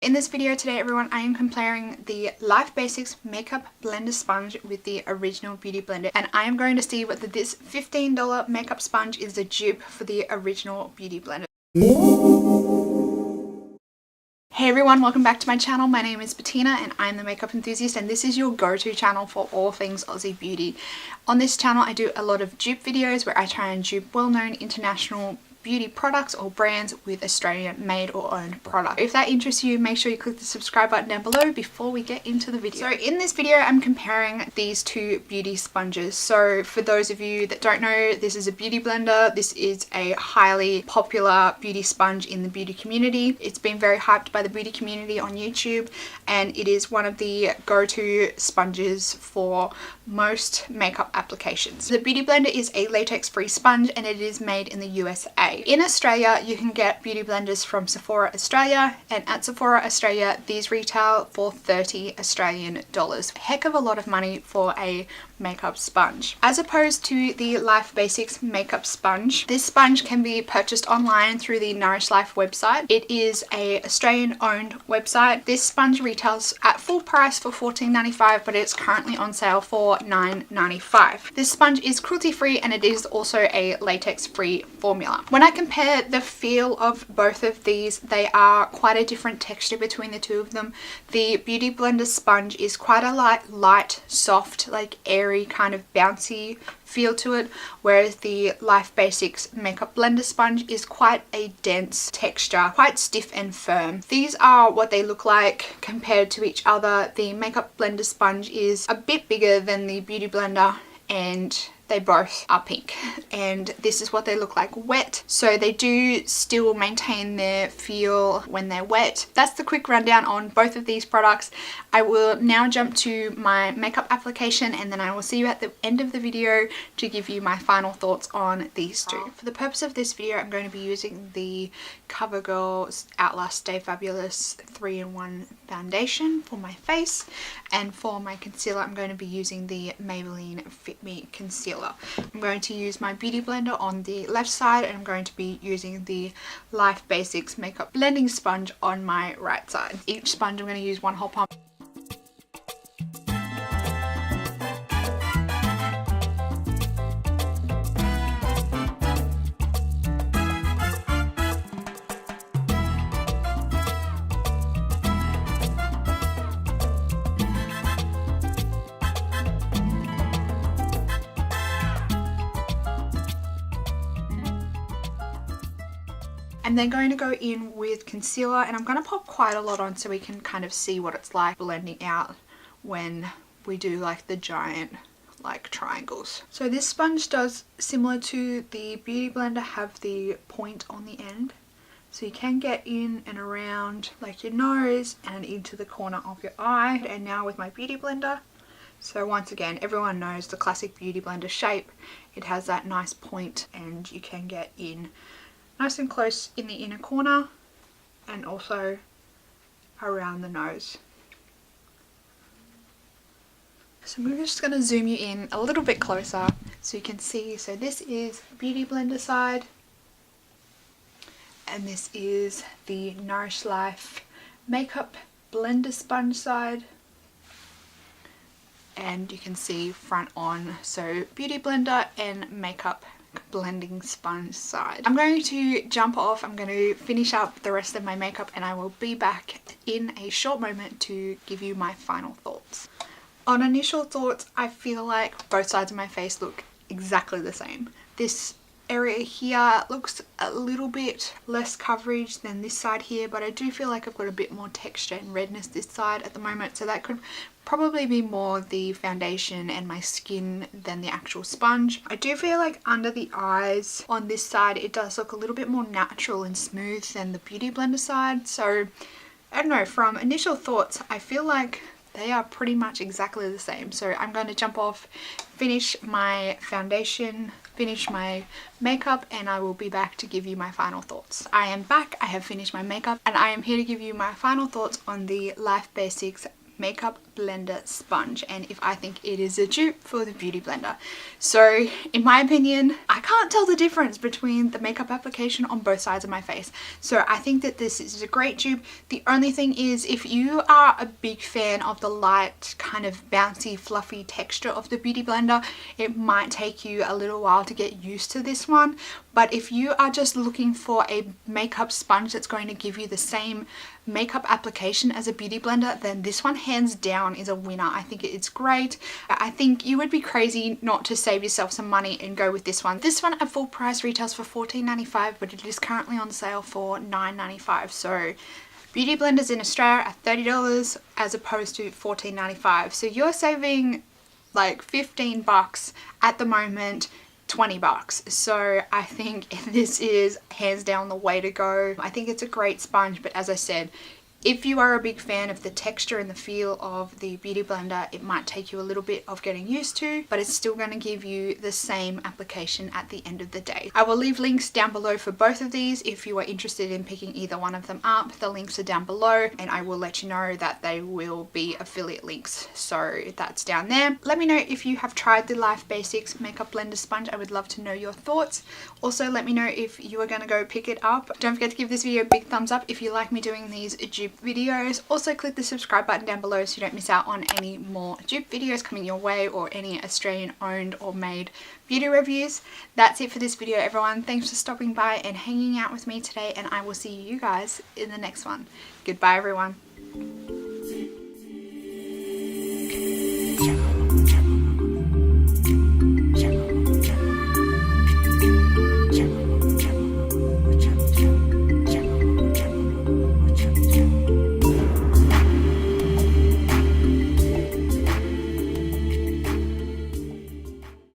In this video today everyone, I am comparing the Life Basics Makeup Blender Sponge with the original Beauty Blender, and I am going to see whether this $15 makeup sponge is the dupe for the original Beauty Blender. Hey everyone, welcome back to my channel. My name is Bettina and I'm the makeup enthusiast, and this is your go-to channel for all things Aussie beauty. On this channel I do a lot of dupe videos where I try and dupe well-known international beauty products or brands with Australian made or owned product. If that interests you, make sure you click the subscribe button down below before we get into the video. So in this video I'm comparing these two beauty sponges. So for those of you that don't know, this is a beauty blender. This is a highly popular beauty sponge in the beauty community. It's been very hyped by the beauty community on YouTube, and it is one of the go-to sponges for most makeup applications. The beauty blender is a latex-free sponge and it is made in the USA. In Australia, you can get beauty blenders from Sephora Australia, and at Sephora Australia, these retail for $30 Australian. A heck of a lot of money for a makeup sponge. As opposed to the Life Basics makeup sponge, this sponge can be purchased online through the Nourished website. It is a Australian owned website. This sponge retails at full price for $14.95, but it's currently on sale for $9.95. This sponge is cruelty free and it is also a latex free formula. When I compare the feel of both of these, they are quite a different texture between the two of them. The Beauty Blender sponge is quite a light, soft, like airy, kind of bouncy feel to it, whereas the Life Basics Makeup Blender sponge is quite a dense texture, quite stiff and firm. These are what they look like compared to each other. The Makeup Blender sponge is a bit bigger than the Beauty Blender and they both are pink, and this is what they look like wet. So they do still maintain their feel when they're wet. That's the quick rundown on both of these products. I will now jump to my makeup application and then I will see you at the end of the video to give you my final thoughts on these two. For the purpose of this video, I'm going to be using the CoverGirl Outlast Stay Fabulous 3-in-1 foundation for my face, and for my concealer I'm going to be using the Maybelline Fit Me concealer. I'm going to use my beauty blender on the left side, and I'm going to be using the Life Basics makeup blending sponge on my right side. Each sponge I'm going to use one whole pump. I'm then going to go in with concealer, and I'm going to pop quite a lot on so we can kind of see what it's like blending out when we do like the giant like triangles. So this sponge does, similar to the Beauty Blender, have the point on the end, so you can get in and around like your nose and into the corner of your eye. And now with my Beauty Blender, so once again, everyone knows the classic Beauty Blender shape. It has that nice point and you can get in nice and close in the inner corner and also around the nose. So I'm just going to zoom you in a little bit closer so you can see. So this is Beauty Blender side, and this is the Nourished Life Makeup Blender Sponge side. And you can see front on, so Beauty Blender and Makeup Blending Sponge side. I'm going to jump off. I'm going to finish up the rest of my makeup and I will be back in a short moment to give you my final thoughts. On initial thoughts, I feel like both sides of my face look exactly the same. This area here looks a little bit less coverage than this side here, but I do feel like I've got a bit more texture and redness this side at the moment, so that could probably be more the foundation and my skin than the actual sponge. I do feel like under the eyes on this side it does look a little bit more natural and smooth than the Beauty Blender side. So I don't know, from initial thoughts I feel like they are pretty much exactly the same. So I'm going to jump off, finish my foundation, finish my makeup, and I will be back to give you my final thoughts. I am back, I have finished my makeup, and I am here to give you my final thoughts on the Life Basics makeup blender sponge, and if I think it is a dupe for the Beauty Blender. So in my opinion, I can't tell the difference between the makeup application on both sides of my face. So I think that this is a great dupe. The only thing is, if you are a big fan of the light kind of bouncy fluffy texture of the Beauty Blender, it might take you a little while to get used to this one. But if you are just looking for a makeup sponge that's going to give you the same makeup application as a Beauty Blender, then this one hands down is a winner. I think it's great. I think you would be crazy not to save yourself some money and go with this one. This one at full price retails for $14.95, but it is currently on sale for $9.95. So Beauty Blenders in Australia are $30 as opposed to $14.95. So you're saving like 15 bucks at the moment, 20 bucks. So I think this is hands down the way to go. I think it's a great sponge, but as I said, if you are a big fan of the texture and the feel of the Beauty Blender, it might take you a little bit of getting used to, but it's still going to give you the same application at the end of the day. I will leave links down below for both of these if you are interested in picking either one of them up. The links are down below, and I will let you know that they will be affiliate links, so that's down there. Let me know if you have tried the Life Basics Makeup Blender Sponge. I would love to know your thoughts. Also, let me know if you are going to go pick it up. Don't forget to give this video a big thumbs up if you like me doing these dupe videos. Also click the subscribe button down below so you don't miss out on any more dupe videos coming your way, or any Australian owned or made beauty reviews. That's it for this video, everyone. Thanks for stopping by and hanging out with me today, and I will see you guys in the next one. Goodbye, everyone.